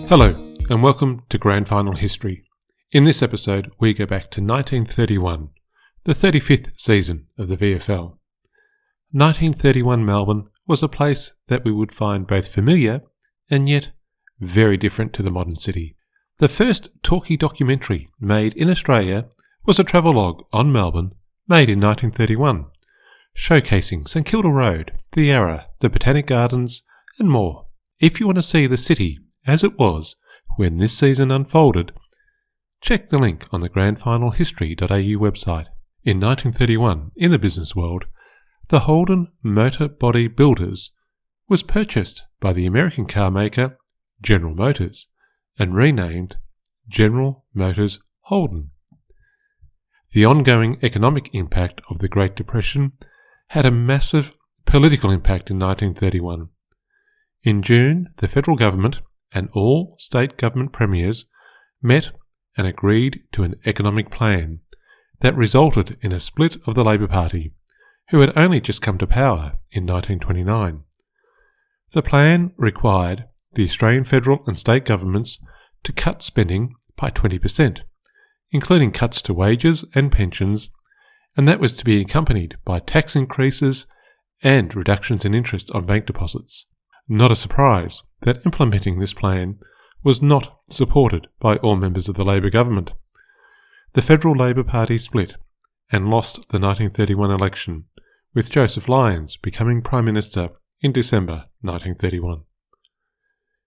Hello, and welcome to Grand Final History. In this episode, we go back to 1931, the 35th season of the VFL. 1931 Melbourne was a place that we would find both familiar and yet very different to the modern city. The first talkie documentary made in Australia was a travellogue on Melbourne made in 1931, showcasing St Kilda Road, the Yarra, the Botanic Gardens and more. If you want to see the city as it was when this season unfolded, check the link on the grandfinalhistory.au website. In 1931, in the business world, the Holden Motor Body Builders was purchased by the American car maker General Motors and renamed General Motors Holden. The ongoing economic impact of the Great Depression had a massive political impact in 1931. In June, the federal government and all state government premiers met and agreed to an economic plan that resulted in a split of the Labor Party, who had only just come to power in 1929. The plan required the Australian federal and state governments to cut spending by 20%, including cuts to wages and pensions, and that was to be accompanied by tax increases and reductions in interest on bank deposits. Not a surprise that implementing this plan was not supported by all members of the Labor government. The Federal Labor Party split and lost the 1931 election, with Joseph Lyons becoming Prime Minister in December 1931.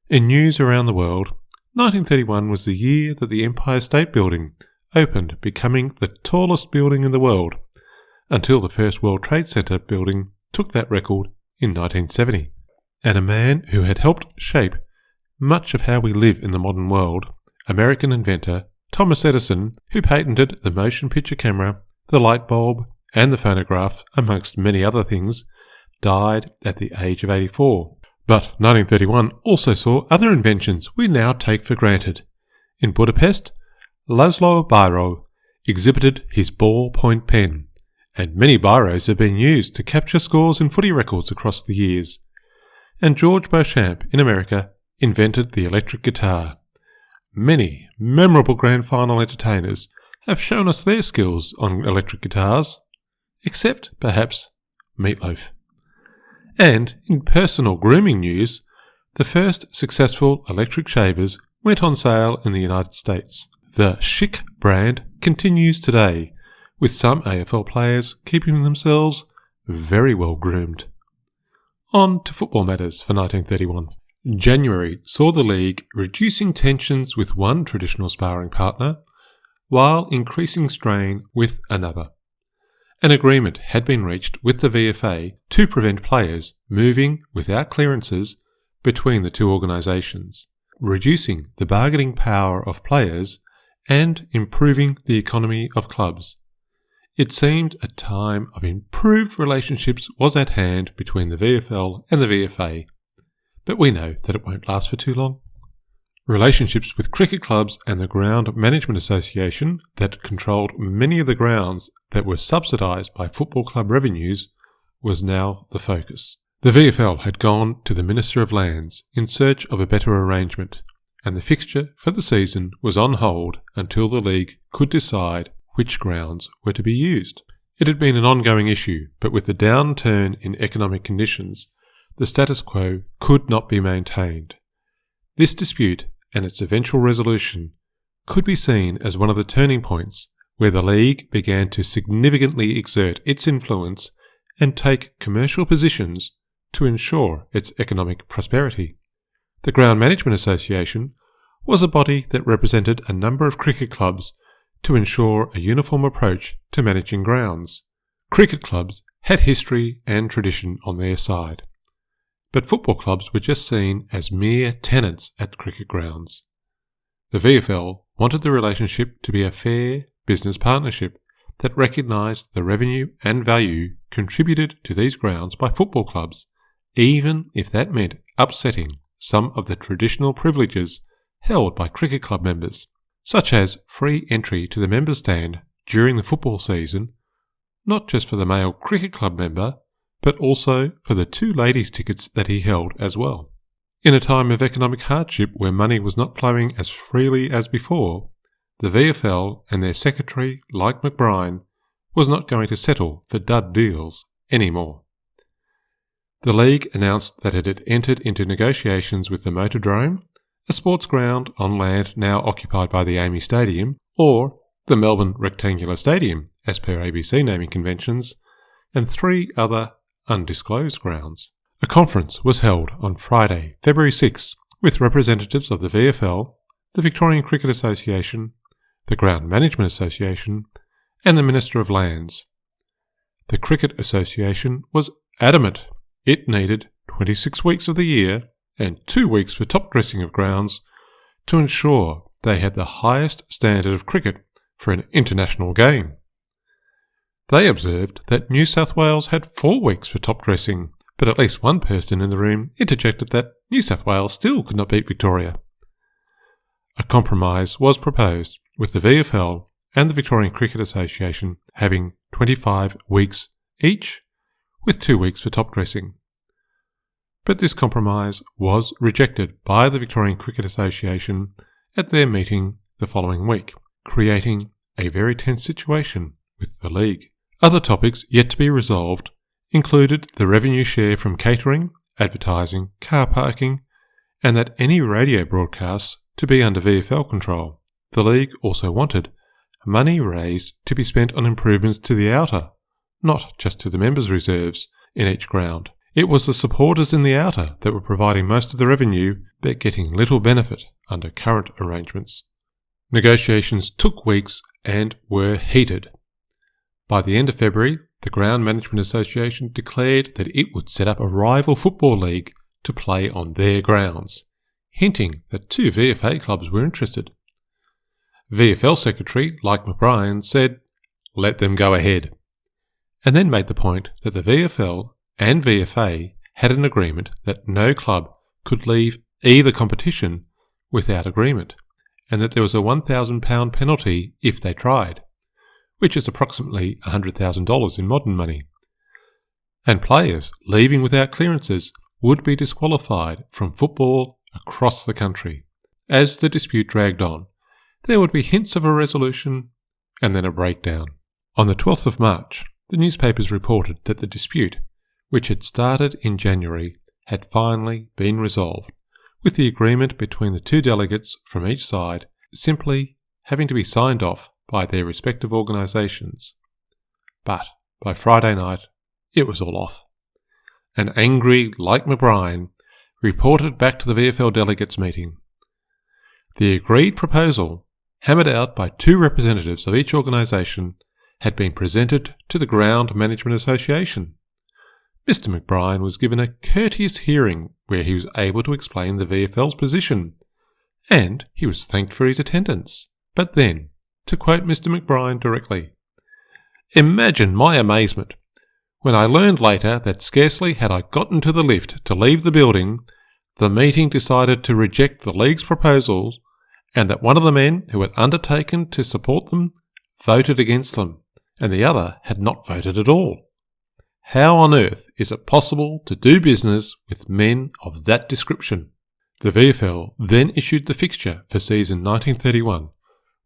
In news around the world, 1931 was the year that the Empire State Building opened, becoming the tallest building in the world, until the first World Trade Center building took that record in 1970. And a man who had helped shape much of how we live in the modern world, American inventor Thomas Edison, who patented the motion picture camera, the light bulb, and the phonograph, amongst many other things, died at the age of 84. But 1931 also saw other inventions we now take for granted. In Budapest, Laszlo Biro exhibited his ballpoint pen, and many biros have been used to capture scores in footy records across the years. And George Beauchamp in America invented the electric guitar. Many memorable grand final entertainers have shown us their skills on electric guitars, except perhaps Meatloaf. And in personal grooming news, the first successful electric shavers went on sale in the United States. The Schick brand continues today, with some AFL players keeping themselves very well groomed. On to football matters for 1931. January saw the league reducing tensions with one traditional sparring partner while increasing strain with another. An agreement had been reached with the VFA to prevent players moving without clearances between the two organisations, reducing the bargaining power of players and improving the economy of clubs. It seemed a time of improved relationships was at hand between the VFL and the VFA, but we know that it won't last for too long. Relationships with cricket clubs and the Ground Management Association, that controlled many of the grounds that were subsidised by football club revenues, was now the focus. The VFL had gone to the Minister of Lands in search of a better arrangement, and the fixture for the season was on hold until the league could decide which grounds were to be used. It had been an ongoing issue, but with the downturn in economic conditions, the status quo could not be maintained. This dispute and its eventual resolution could be seen as one of the turning points where the league began to significantly exert its influence and take commercial positions to ensure its economic prosperity. The Ground Management Association was a body that represented a number of cricket clubs to ensure a uniform approach to managing grounds. Cricket clubs had history and tradition on their side, but football clubs were just seen as mere tenants at cricket grounds. The VFL wanted the relationship to be a fair business partnership that recognised the revenue and value contributed to these grounds by football clubs, even if that meant upsetting some of the traditional privileges held by cricket club members, such as free entry to the member stand during the football season, not just for the male cricket club member, but also for the 2 ladies' tickets that he held as well. In a time of economic hardship where money was not flowing as freely as before, the VFL and their secretary, like McBride, was not going to settle for dud deals anymore. The league announced that it had entered into negotiations with the Motordrome, a sports ground on land now occupied by the AAMI Stadium, or the Melbourne Rectangular Stadium, as per ABC naming conventions, and 3 other undisclosed grounds. A conference was held on Friday, February 6, with representatives of the VFL, the Victorian Cricket Association, the Ground Management Association, and the Minister of Lands. The Cricket Association was adamant it needed 26 weeks of the year and 2 weeks for top dressing of grounds to ensure they had the highest standard of cricket for an international game. They observed that New South Wales had 4 weeks for top dressing, but at least one person in the room interjected that New South Wales still could not beat Victoria. A compromise was proposed, with the VFL and the Victorian Cricket Association having 25 weeks each, with 2 weeks for top dressing. But this compromise was rejected by the Victorian Cricket Association at their meeting the following week, creating a very tense situation with the league. Other topics yet to be resolved included the revenue share from catering, advertising, car parking, and that any radio broadcasts to be under VFL control. The league also wanted money raised to be spent on improvements to the outer, not just to the members' reserves in each ground. It was the supporters in the outer that were providing most of the revenue, but getting little benefit under current arrangements. Negotiations took weeks and were heated. By the end of February, the Ground Management Association declared that it would set up a rival football league to play on their grounds, hinting that 2 VFA clubs were interested. VFL Secretary, like McBride, said, "Let them go ahead," and then made the point that the VFL and VFA had an agreement that no club could leave either competition without agreement, and that there was a £1,000 penalty if they tried, which is approximately $100,000 in modern money. And players leaving without clearances would be disqualified from football across the country. As the dispute dragged on, there would be hints of a resolution and then a breakdown. On the 12th of March, the newspapers reported that the dispute, which had started in January, had finally been resolved, with the agreement between the 2 delegates from each side simply having to be signed off by their respective organisations. But by Friday night, it was all off. And angry, like McBride, reported back to the VFL delegates meeting. The agreed proposal, hammered out by 2 representatives of each organisation, had been presented to the Ground Management Association. Mr. McBride was given a courteous hearing where he was able to explain the VFL's position, and he was thanked for his attendance. But then, to quote Mr. McBride directly, "Imagine my amazement when I learned later that scarcely had I gotten to the lift to leave the building, the meeting decided to reject the league's proposals, and that one of the men who had undertaken to support them voted against them, and the other had not voted at all. How on earth is it possible to do business with men of that description?" The VFL then issued the fixture for season 1931,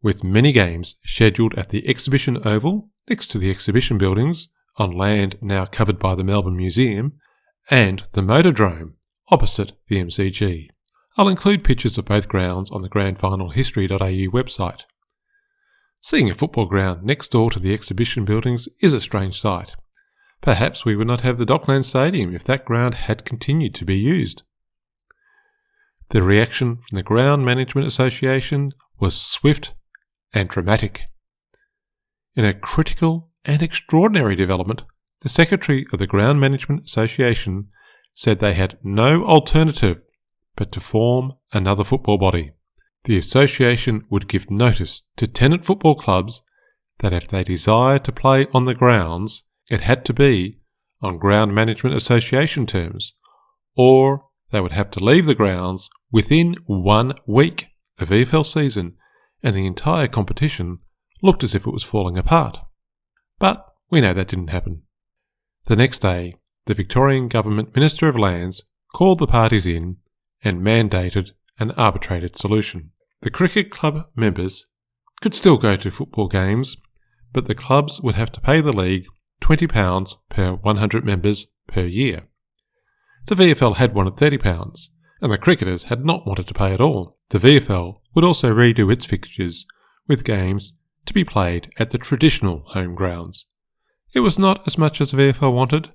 with many games scheduled at the Exhibition Oval, next to the exhibition buildings, on land now covered by the Melbourne Museum, and the Motordrome, opposite the MCG. I'll include pictures of both grounds on the grandfinalhistory.au website. Seeing a football ground next door to the exhibition buildings is a strange sight. Perhaps we would not have the Dockland Stadium if that ground had continued to be used. The reaction from the Ground Management Association was swift and dramatic. In a critical and extraordinary development, the Secretary of the Ground Management Association said they had no alternative but to form another football body. The association would give notice to tenant football clubs that if they desired to play on the grounds, it had to be on Ground Management Association terms, or they would have to leave the grounds within 1 week. The VFL season and the entire competition looked as if it was falling apart. But we know that didn't happen. The next day, the Victorian Government Minister of Lands called the parties in and mandated an arbitrated solution. The cricket club members could still go to football games, but the clubs would have to pay the league £20 per 100 members per year. The VFL had wanted £30, and the cricketers had not wanted to pay at all. The VFL would also redo its fixtures, with games to be played at the traditional home grounds. It was not as much as the VFL wanted,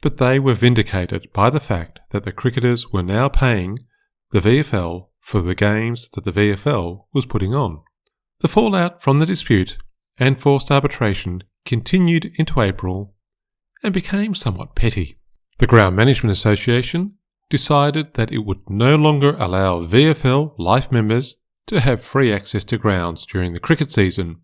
but they were vindicated by the fact that the cricketers were now paying the VFL for the games that the VFL was putting on. The fallout from the dispute and forced arbitration continued into April and became somewhat petty. The Ground Management Association decided that it would no longer allow VFL life members to have free access to grounds during the cricket season,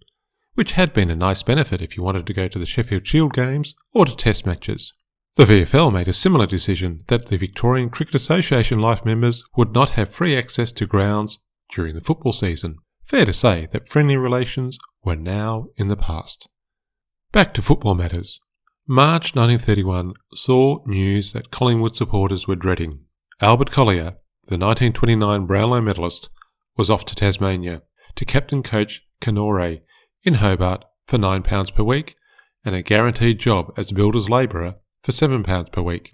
which had been a nice benefit if you wanted to go to the Sheffield Shield games or to test matches. The VFL made a similar decision that the Victorian Cricket Association life members would not have free access to grounds during the football season. Fair to say that friendly relations were now in the past. Back to football matters. March 1931 saw news that Collingwood supporters were dreading. Albert Collier, the 1929 Brownlow medalist, was off to Tasmania to captain coach Canore in Hobart for £9 per week and a guaranteed job as a builder's labourer for £7 per week.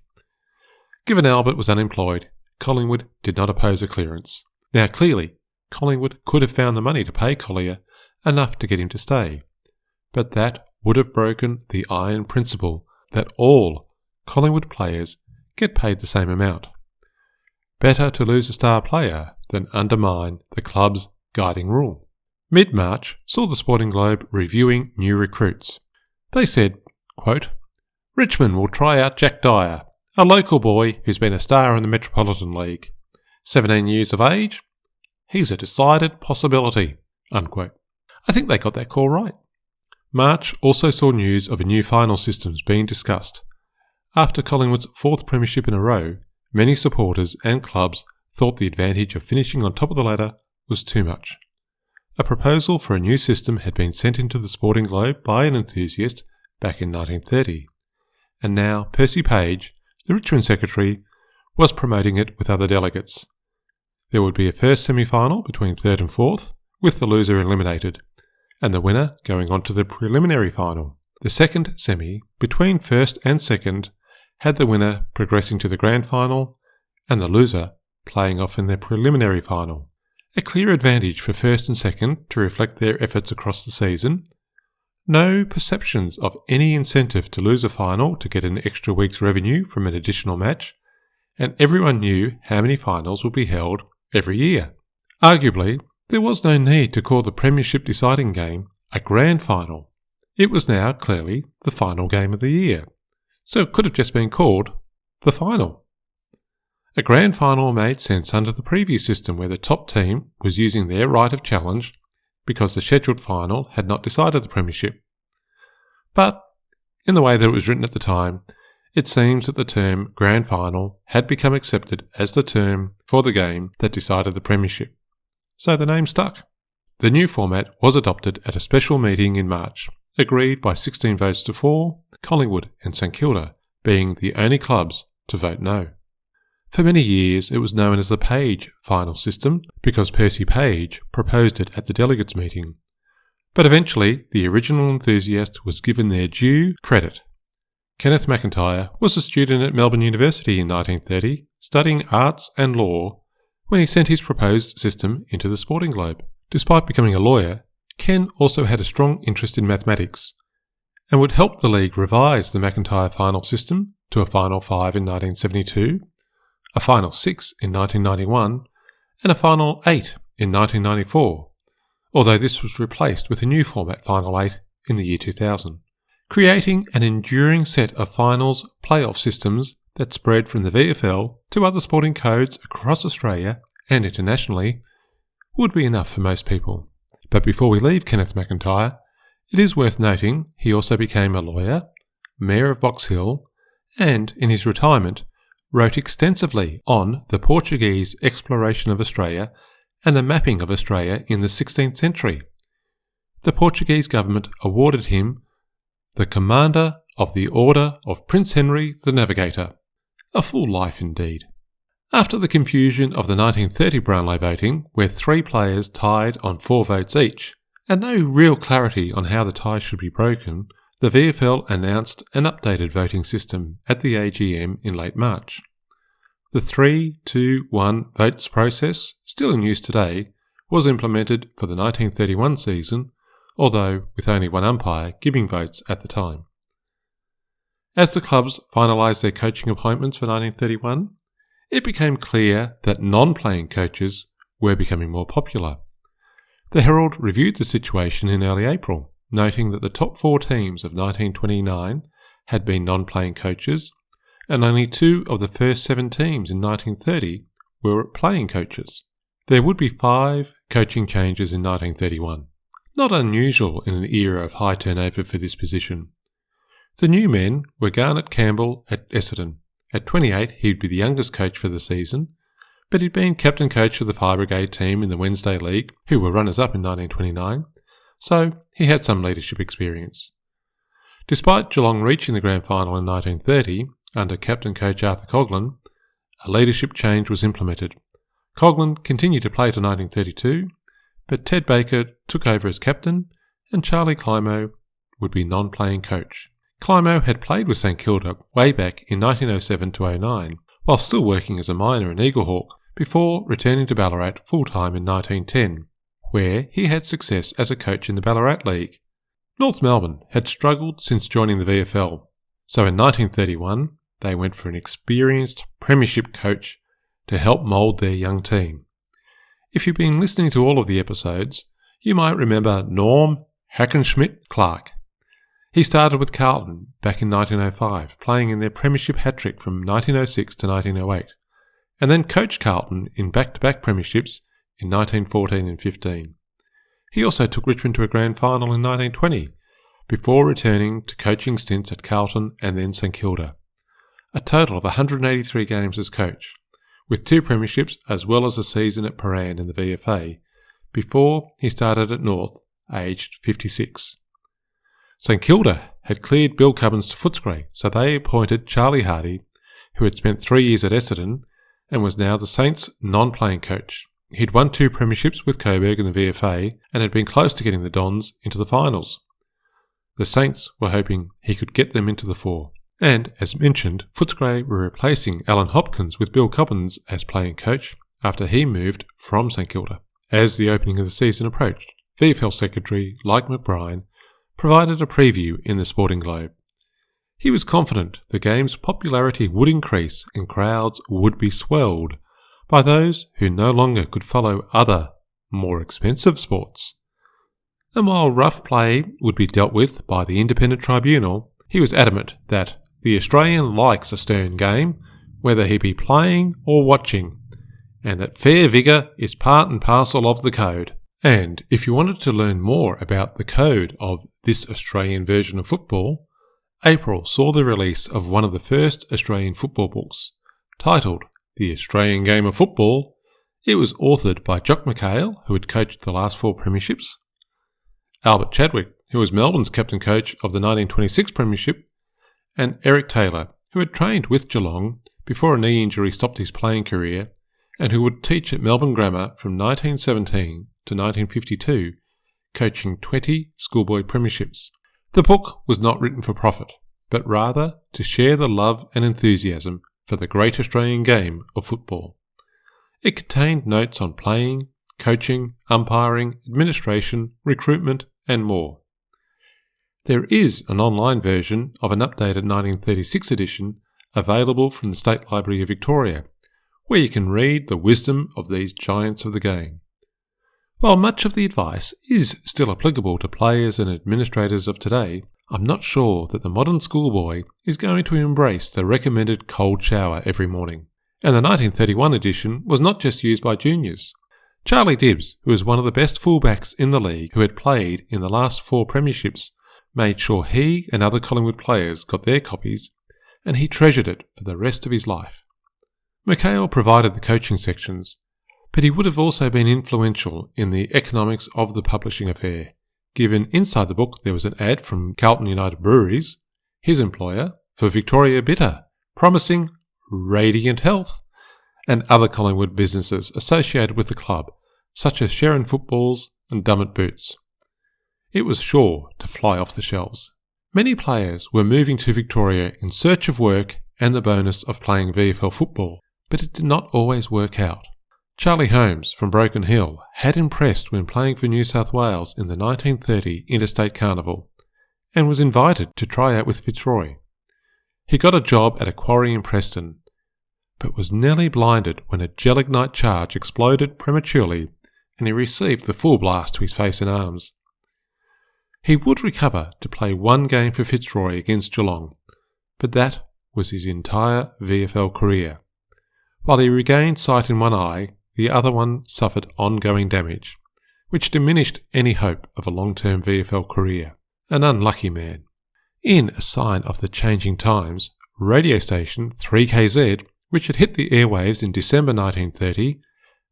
Given Albert was unemployed, Collingwood did not oppose a clearance. Now clearly, Collingwood could have found the money to pay Collier enough to get him to stay, but that would have broken the iron principle that all Collingwood players get paid the same amount. Better to lose a star player than undermine the club's guiding rule. Mid-March saw the Sporting Globe reviewing new recruits. They said, quote, "Richmond will try out Jack Dyer, a local boy who's been a star in the Metropolitan League. 17 years of age, he's a decided possibility," unquote. I think they got that call right. March also saw news of a new final systems being discussed. After Collingwood's 4th premiership in a row, many supporters and clubs thought the advantage of finishing on top of the ladder was too much. A proposal for a new system had been sent into the Sporting Globe by an enthusiast back in 1930, and now Percy Page, the Richmond secretary, was promoting it with other delegates. There would be a first semi-final between 3rd and 4th, with the loser eliminated, and the winner going on to the preliminary final. The second semi, between 1st and 2nd, had the winner progressing to the grand final, and the loser playing off in their preliminary final. A clear advantage for 1st and 2nd to reflect their efforts across the season. No perceptions of any incentive to lose a final to get an extra week's revenue from an additional match, and everyone knew how many finals would be held every year. Arguably, there was no need to call the premiership deciding game a grand final. It was now clearly the final game of the year, so it could have just been called the final. A grand final made sense under the previous system where the top team was using their right of challenge because the scheduled final had not decided the premiership. But, in the way that it was written at the time, it seems that the term grand final had become accepted as the term for the game that decided the premiership. So the name stuck. The new format was adopted at a special meeting in March, agreed by 16 votes to 4, Collingwood and St Kilda being the only clubs to vote no. For many years it was known as the Page final system because Percy Page proposed it at the delegates' meeting. But eventually the original enthusiast was given their due credit. Kenneth McIntyre was a student at Melbourne University in 1930, studying arts and law, when he sent his proposed system into the Sporting Globe. Despite becoming a lawyer, Ken also had a strong interest in mathematics, and would help the league revise the McIntyre final system to a Final 5 in 1972, a Final 6 in 1991, and a Final 8 in 1994, although this was replaced with a new format Final 8 in the year 2000, creating an enduring set of finals playoff systems that spread from the VFL to other sporting codes across Australia and internationally would be enough for most people. But before we leave Kenneth McIntyre, it is worth noting he also became a lawyer, Mayor of Box Hill, and, in his retirement, wrote extensively on the Portuguese exploration of Australia and the mapping of Australia in the 16th century. The Portuguese government awarded him the Commander of the Order of Prince Henry the Navigator. A full life indeed. After the confusion of the 1930 Brownlow voting, where 3 players tied on 4 votes each, and no real clarity on how the tie should be broken, the VFL announced an updated voting system at the AGM in late March. The 3-2-1 votes process, still in use today, was implemented for the 1931 season, although with only one umpire giving votes at the time. As the clubs finalised their coaching appointments for 1931, it became clear that non-playing coaches were becoming more popular. The Herald reviewed the situation in early April, noting that the top 4 teams of 1929 had been non-playing coaches, and only 2 of the first 7 teams in 1930 were playing coaches. There would be 5 coaching changes in 1931, not unusual in an era of high turnover for this position. The new men were Garnet Campbell at Essendon. At 28, he'd be the youngest coach for the season, but he'd been captain coach of the Fire Brigade team in the Wednesday League, who were runners-up in 1929, so he had some leadership experience. Despite Geelong reaching the grand final in 1930, under captain coach Arthur Coghlan, a leadership change was implemented. Coghlan continued to play to 1932, but Ted Baker took over as captain, and Charlie Climo would be non-playing coach. Climo had played with St Kilda way back in 1907-09, while still working as a miner in Eaglehawk, before returning to Ballarat full-time in 1910, where he had success as a coach in the Ballarat League. North Melbourne had struggled since joining the VFL, so in 1931 they went for an experienced premiership coach to help mould their young team. If you've been listening to all of the episodes, you might remember Norm Hackenschmidt Clark. He started with Carlton back in 1905, playing in their premiership hat-trick from 1906 to 1908, and then coached Carlton in back-to-back premierships in 1914 and 15. He also took Richmond to a grand final in 1920, before returning to coaching stints at Carlton and then St Kilda. A total of 183 games as coach, with 2 premierships as well as a season at Paran in the VFA, before he started at North, aged 56. St Kilda had cleared Bill Cubbins to Footscray, so they appointed Charlie Hardy, who had spent 3 years at Essendon and was now the Saints' non-playing coach. He'd won 2 premierships with Coburg in the VFA and had been close to getting the Dons into the finals. The Saints were hoping he could get them into the 4. And, as mentioned, Footscray were replacing Alan Hopkins with Bill Cubbins as playing coach after he moved from St Kilda. As the opening of the season approached, VFL Secretary, Like McBrien, provided a preview in the Sporting Globe. He was confident the game's popularity would increase and crowds would be swelled by those who no longer could follow other, more expensive sports. And while rough play would be dealt with by the independent tribunal, he was adamant that the Australian likes a stern game, whether he be playing or watching, and that fair vigour is part and parcel of the code. And if you wanted to learn more about the code of this Australian version of football, April saw the release of one of the first Australian football books, titled The Australian Game of Football. It was authored by Jock McHale, who had coached the last 4 premierships, Albert Chadwick, who was Melbourne's captain coach of the 1926 premiership, and Eric Taylor, who had trained with Geelong before a knee injury stopped his playing career, and who would teach at Melbourne Grammar from 1917 to 1952, coaching 20 schoolboy premierships. The book was not written for profit, but rather to share the love and enthusiasm for the great Australian game of football. It contained notes on playing, coaching, umpiring, administration, recruitment, and more. There is an online version of an updated 1936 edition available from the State Library of Victoria, where you can read the wisdom of these giants of the game. While much of the advice is still applicable to players and administrators of today, I'm not sure that the modern schoolboy is going to embrace the recommended cold shower every morning. And the 1931 edition was not just used by juniors. Charlie Dibbs, who was one of the best fullbacks in the league who had played in the last 4 premierships, made sure he and other Collingwood players got their copies, and he treasured it for the rest of his life. McHale provided the coaching sections, but he would have also been influential in the economics of the publishing affair, given inside the book there was an ad from Carlton United Breweries, his employer, for Victoria Bitter, promising radiant health, and other Collingwood businesses associated with the club, such as Sharon Footballs and Dummett Boots. It was sure to fly off the shelves. Many players were moving to Victoria in search of work and the bonus of playing VFL football, but it did not always work out. Charlie Holmes from Broken Hill had impressed when playing for New South Wales in the 1930 Interstate Carnival and was invited to try out with Fitzroy. He got a job at a quarry in Preston, but was nearly blinded when a gelignite charge exploded prematurely and he received the full blast to his face and arms. He would recover to play one game for Fitzroy against Geelong, but that was his entire VFL career. While he regained sight in one eye, the other one suffered ongoing damage, which diminished any hope of a long-term VFL career. An unlucky man. In a sign of the changing times, radio station 3KZ, which had hit the airwaves in December 1930,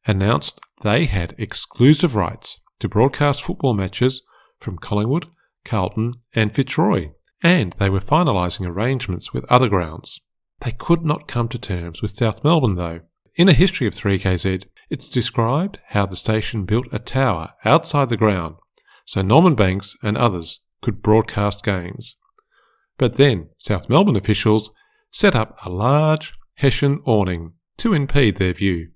announced they had exclusive rights to broadcast football matches from Collingwood, Carlton and Fitzroy, and they were finalising arrangements with other grounds. They could not come to terms with South Melbourne though. In a history of 3KZ, it's described how the station built a tower outside the ground so Norman Banks and others could broadcast games. But then South Melbourne officials set up a large Hessian awning to impede their view.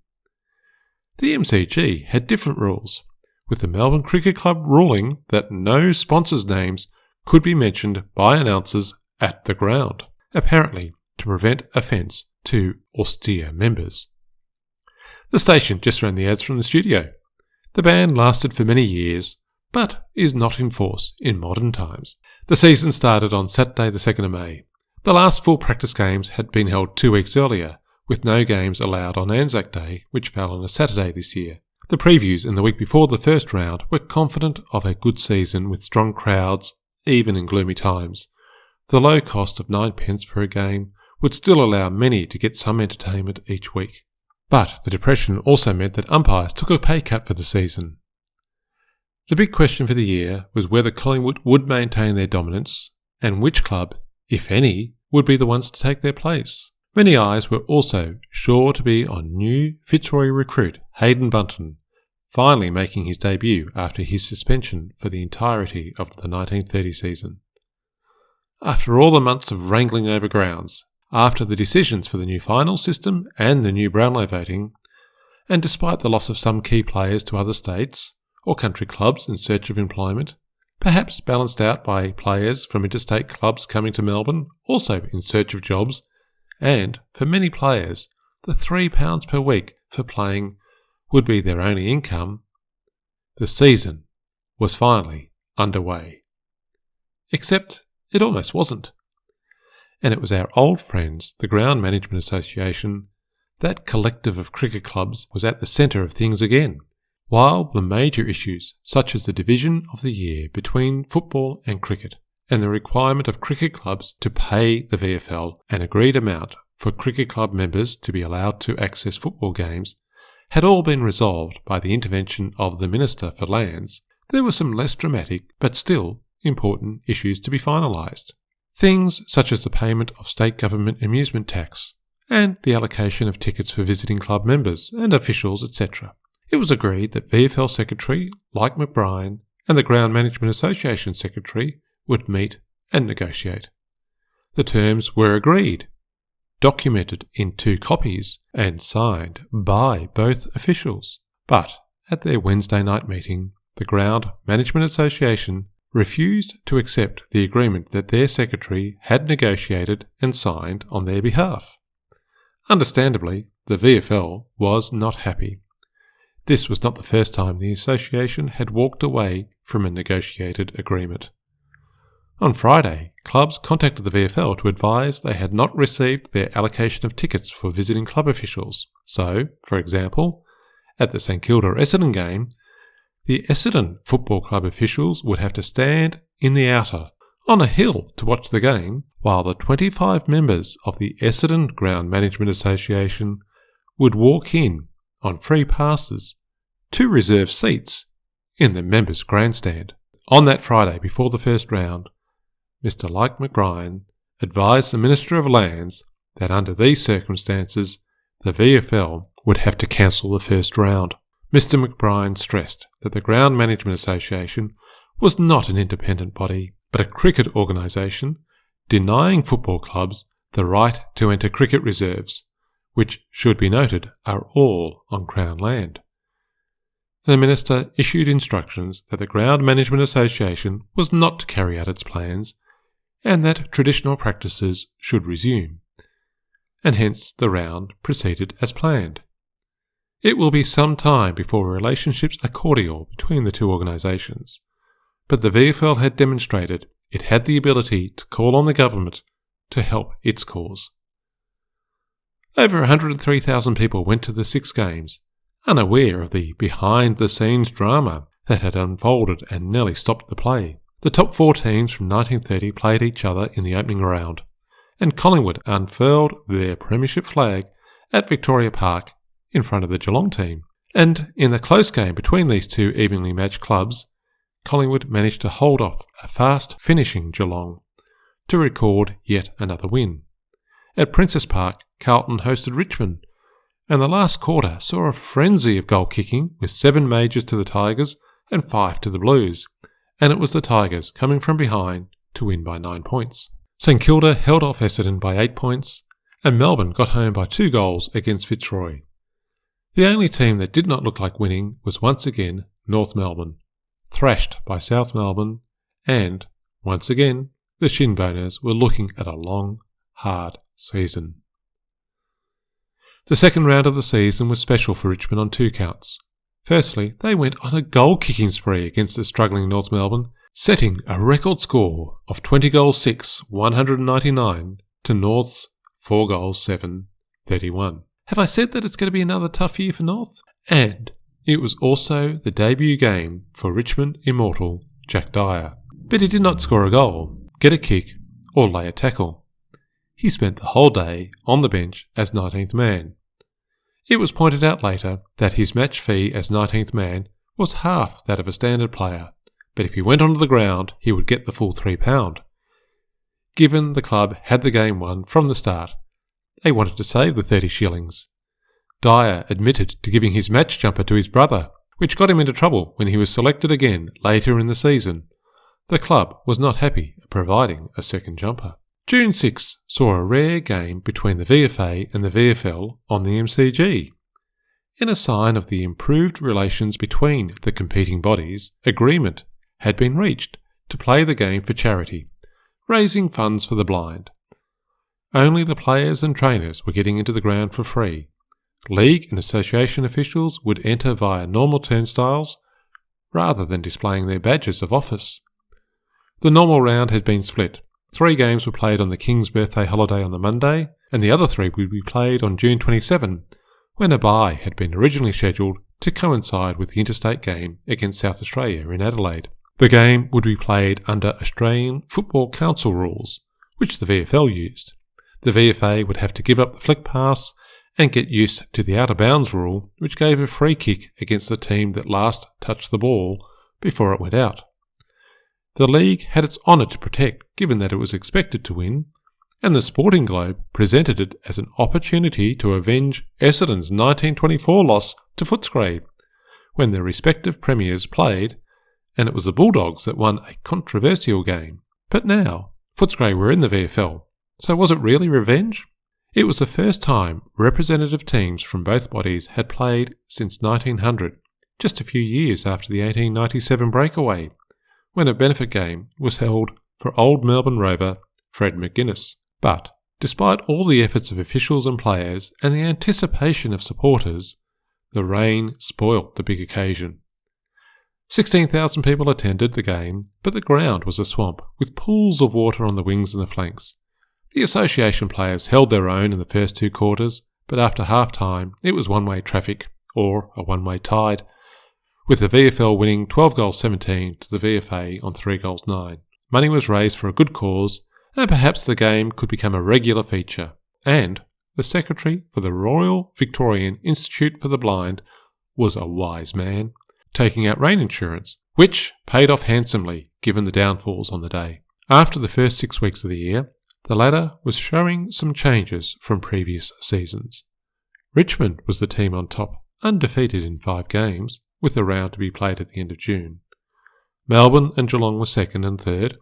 The MCG had different rules, with the Melbourne Cricket Club ruling that no sponsors' names could be mentioned by announcers at the ground, apparently to prevent offence to austere members. The station just ran the ads from the studio. The ban lasted for many years, but is not in force in modern times. The season started on Saturday the 2nd of May. The last full practice games had been held 2 weeks earlier, with no games allowed on Anzac Day, which fell on a Saturday this year. The previews in the week before the first round were confident of a good season with strong crowds, even in gloomy times. The low cost of 9p for a game would still allow many to get some entertainment each week. But the Depression also meant that umpires took a pay cut for the season. The big question for the year was whether Collingwood would maintain their dominance, and which club, if any, would be the ones to take their place. Many eyes were also sure to be on new Fitzroy recruit Hayden Bunton, finally making his debut after his suspension for the entirety of the 1930 season. After all the months of wrangling over grounds, after the decisions for the new final system and the new Brownlow voting, and despite the loss of some key players to other states or country clubs in search of employment, perhaps balanced out by players from interstate clubs coming to Melbourne also in search of jobs, and, for many players, the £3 per week for playing would be their only income, the season was finally underway. Except it almost wasn't. And it was our old friends, the Ground Management Association, that collective of cricket clubs, was at the centre of things again. While the major issues, such as the division of the year between football and cricket, and the requirement of cricket clubs to pay the VFL an agreed amount for cricket club members to be allowed to access football games, had all been resolved by the intervention of the Minister for Lands, there were some less dramatic but still important issues to be finalised. Things such as the payment of state government amusement tax and the allocation of tickets for visiting club members and officials, etc. It was agreed that VFL Secretary Mike McBrien and the Ground Management Association Secretary would meet and negotiate. The terms were agreed, documented in 2 copies and signed by both officials. But at their Wednesday night meeting, the Ground Management Association refused to accept the agreement that their secretary had negotiated and signed on their behalf. Understandably, the VFL was not happy. This was not the first time the association had walked away from a negotiated agreement. On Friday, clubs contacted the VFL to advise they had not received their allocation of tickets for visiting club officials. So, for example, at the St Kilda-Essendon game, the Essendon Football Club officials would have to stand in the outer, on a hill, to watch the game, while the 25 members of the Essendon Ground Management Association would walk in on free passes to reserve seats in the members' grandstand. On that Friday before the first round, Mr. Mike McBrien advised the Minister of Lands that under these circumstances the VFL would have to cancel the first round. Mr McBride stressed that the Ground Management Association was not an independent body, but a cricket organisation denying football clubs the right to enter cricket reserves, which, should be noted, are all on Crown land. The Minister issued instructions that the Ground Management Association was not to carry out its plans and that traditional practices should resume, and hence the round proceeded as planned. It will be some time before relationships are cordial between the two organisations, but the VFL had demonstrated it had the ability to call on the government to help its cause. Over 103,000 people went to the 6 games, unaware of the behind-the-scenes drama that had unfolded and nearly stopped the play. The top 4 teams from 1930 played each other in the opening round, and Collingwood unfurled their premiership flag at Victoria Park in front of the Geelong team. And in the close game between these two evenly matched clubs, Collingwood managed to hold off a fast-finishing Geelong to record yet another win. At Princess Park, Carlton hosted Richmond, and the last quarter saw a frenzy of goal-kicking with 7 majors to the Tigers and 5 to the Blues, and it was the Tigers coming from behind to win by 9 points. St Kilda held off Essendon by 8 points, and Melbourne got home by 2 goals against Fitzroy. The only team that did not look like winning was once again North Melbourne, thrashed by South Melbourne, and, once again, the Shinboners were looking at a long, hard season. The second round of the season was special for Richmond on 2 counts. Firstly, they went on a goal-kicking spree against the struggling North Melbourne, setting a record score of 20 goals 6, 199 to North's 4 goals 7, 31. Have I said that it's going to be another tough year for North? And it was also the debut game for Richmond Immortal Jack Dyer. But he did not score a goal, get a kick, or lay a tackle. He spent the whole day on the bench as 19th man. It was pointed out later that his match fee as 19th man was half that of a standard player, but if he went onto the ground he would get the full £3. Given the club had the game won from the start, they wanted to save the 30 shillings. Dyer admitted to giving his match jumper to his brother, which got him into trouble when he was selected again later in the season. The club was not happy at providing a second jumper. June 6 saw a rare game between the VFA and the VFL on the MCG. In a sign of the improved relations between the competing bodies, agreement had been reached to play the game for charity, raising funds for the blind. Only the players and trainers were getting into the ground for free. League and association officials would enter via normal turnstiles rather than displaying their badges of office. The normal round had been split. 3 games were played on the King's birthday holiday on the Monday, and the other 3 would be played on June 27, when a bye had been originally scheduled to coincide with the interstate game against South Australia in Adelaide. The game would be played under Australian Football Council rules, which the VFL used. The VFA would have to give up the flick pass and get used to the out-of-bounds rule, which gave a free kick against the team that last touched the ball before it went out. The league had its honour to protect, given that it was expected to win, and the Sporting Globe presented it as an opportunity to avenge Essendon's 1924 loss to Footscray, when their respective premiers played, and it was the Bulldogs that won a controversial game. But now, Footscray were in the VFL, so was it really revenge? It was the first time representative teams from both bodies had played since 1900, just a few years after the 1897 breakaway, when a benefit game was held for old Melbourne rover Fred McGuinness. But, despite all the efforts of officials and players and the anticipation of supporters, the rain spoilt the big occasion. 16,000 people attended the game, but the ground was a swamp, with pools of water on the wings and the flanks. The association players held their own in the first 2 quarters, but after half-time it was one-way traffic, or a one-way tide, with the VFL winning 12 goals 17 to the VFA on 3 goals 9. Money was raised for a good cause, and perhaps the game could become a regular feature. And the secretary for the Royal Victorian Institute for the Blind was a wise man, taking out rain insurance, which paid off handsomely given the downfalls on the day. After the first 6 weeks of the year, the ladder was showing some changes from previous seasons. Richmond was the team on top, undefeated in 5 games, with a round to be played at the end of June. Melbourne and Geelong were second and third,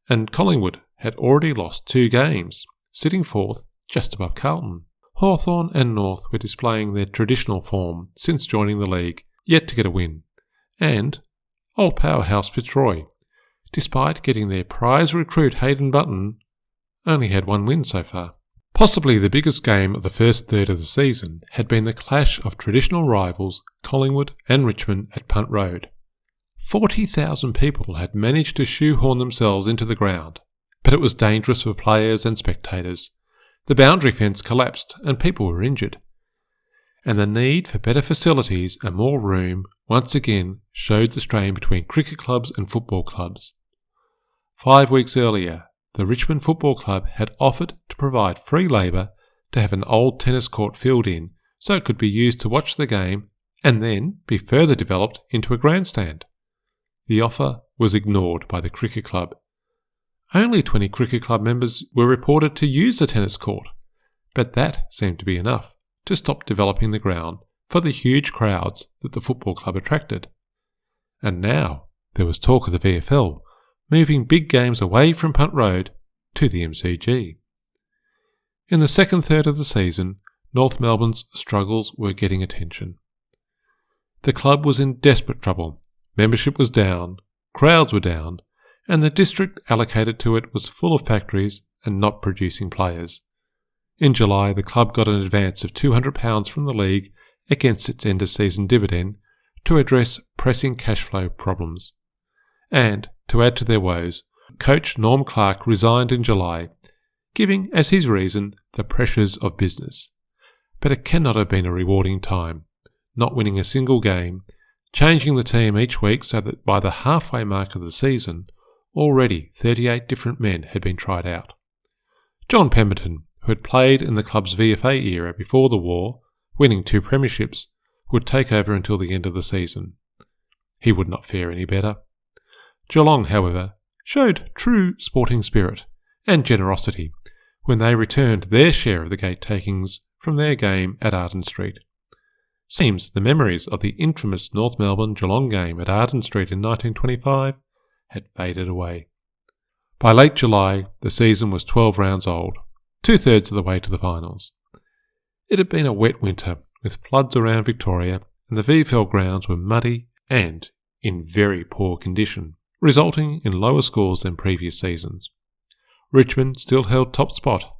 and Collingwood had already lost 2 games, sitting fourth just above Carlton. Hawthorn and North were displaying their traditional form since joining the league, yet to get a win. And old powerhouse Fitzroy, despite getting their prize recruit Hayden Button, only had 1 win so far. Possibly the biggest game of the first third of the season had been the clash of traditional rivals Collingwood and Richmond at Punt Road. 40,000 people had managed to shoehorn themselves into the ground, but it was dangerous for players and spectators. The boundary fence collapsed and people were injured. And the need for better facilities and more room once again showed the strain between cricket clubs and football clubs. 5 weeks earlier, the Richmond Football Club had offered to provide free labour to have an old tennis court filled in so it could be used to watch the game and then be further developed into a grandstand. The offer was ignored by the cricket club. Only 20 cricket club members were reported to use the tennis court, but that seemed to be enough to stop developing the ground for the huge crowds that the football club attracted. And now there was talk of the VFL moving big games away from Punt Road to the MCG. In the second third of the season, North Melbourne's struggles were getting attention. The club was in desperate trouble. Membership was down, crowds were down, and the district allocated to it was full of factories and not producing players. In July, the club got an advance of £200 from the league against its end-of-season dividend to address pressing cash flow problems. And, to add to their woes, coach Norm Clark resigned in July, giving as his reason the pressures of business. But it cannot have been a rewarding time, not winning a single game, changing the team each week so that by the halfway mark of the season, already 38 different men had been tried out. John Pemberton, who had played in the club's VFA era before the war, winning 2 premierships, would take over until the end of the season. He would not fare any better. Geelong, however, showed true sporting spirit and generosity when they returned their share of the gate takings from their game at Arden Street. Seems the memories of the infamous North Melbourne-Geelong game at Arden Street in 1925 had faded away. By late July, the season was 12 rounds old, 2/3 of the way to the finals. It had been a wet winter, with floods around Victoria, and the VFL grounds were muddy and in very poor condition, resulting in lower scores than previous seasons. Richmond still held top spot,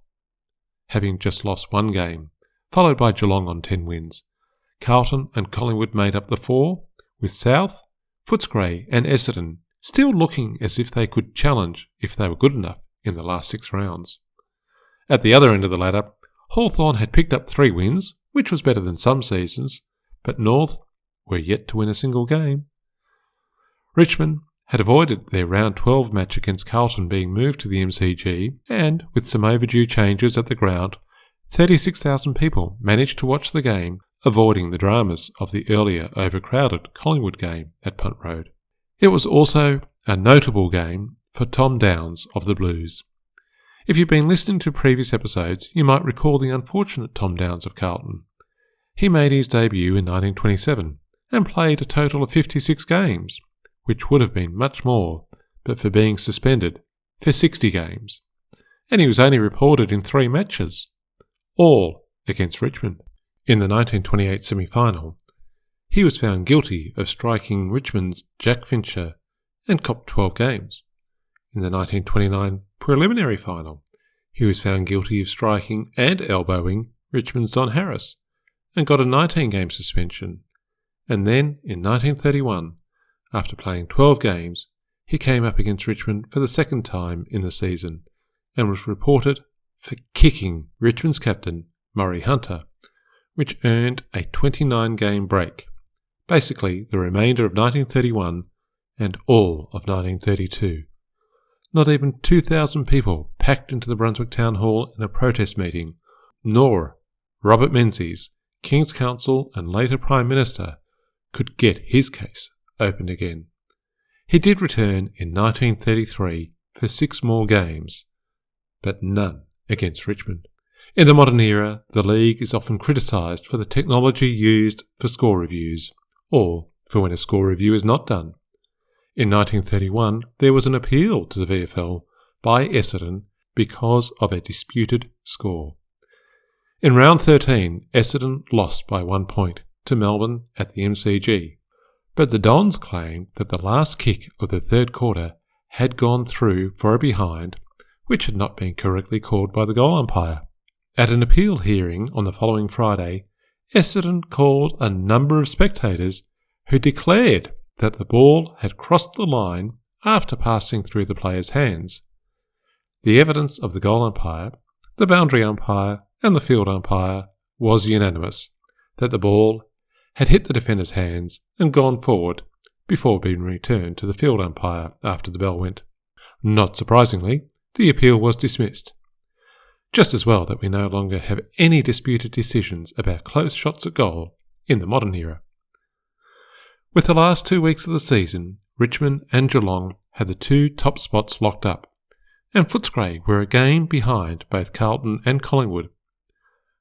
having just lost 1 game, followed by Geelong on 10 wins. Carlton and Collingwood made up the 4, with South, Footscray and Essendon still looking as if they could challenge if they were good enough in the last 6 rounds. At the other end of the ladder, Hawthorn had picked up 3 wins, which was better than some seasons, but North were yet to win a single game. Richmond had avoided their round 12 match against Carlton being moved to the MCG, and, with some overdue changes at the ground, 36,000 people managed to watch the game, avoiding the dramas of the earlier overcrowded Collingwood game at Punt Road. It was also a notable game for Tom Downes of the Blues. If you've been listening to previous episodes, you might recall the unfortunate Tom Downes of Carlton. He made his debut in 1927 and played a total of 56 games, which would have been much more but for being suspended for 60 games. And he was only reported in 3 matches, all against Richmond. In the 1928 semi-final, he was found guilty of striking Richmond's Jack Fincher and copped 12 games. In the 1929 preliminary final, he was found guilty of striking and elbowing Richmond's Don Harris and got a 19-game suspension. And then, in 1931, after playing 12 games, he came up against Richmond for the second time in the season and was reported for kicking Richmond's captain, Murray Hunter, which earned a 29-game break, basically the remainder of 1931 and all of 1932. Not even 2,000 people packed into the Brunswick Town Hall in a protest meeting, nor Robert Menzies, King's Counsel and later Prime Minister, could get his case opened again. He did return in 1933 for 6 more games, but none against Richmond. In the modern era, the league is often criticised for the technology used for score reviews, or for when a score review is not done. In 1931, there was an appeal to the VFL by Essendon because of a disputed score. In round 13, Essendon lost by 1 point to Melbourne at the MCG, but the Dons claimed that the last kick of the third quarter had gone through for a behind, which had not been correctly called by the goal umpire. At an appeal hearing on the following Friday, Essendon called a number of spectators who declared that the ball had crossed the line after passing through the player's hands. The evidence of the goal umpire, the boundary umpire and the field umpire was unanimous that the ball had hit the defender's hands and gone forward before being returned to the field umpire after the bell went. Not surprisingly, the appeal was dismissed. Just as well that we no longer have any disputed decisions about close shots at goal in the modern era. With the last 2 weeks of the season, Richmond and Geelong had the 2 top spots locked up, and Footscray were a game behind both Carlton and Collingwood.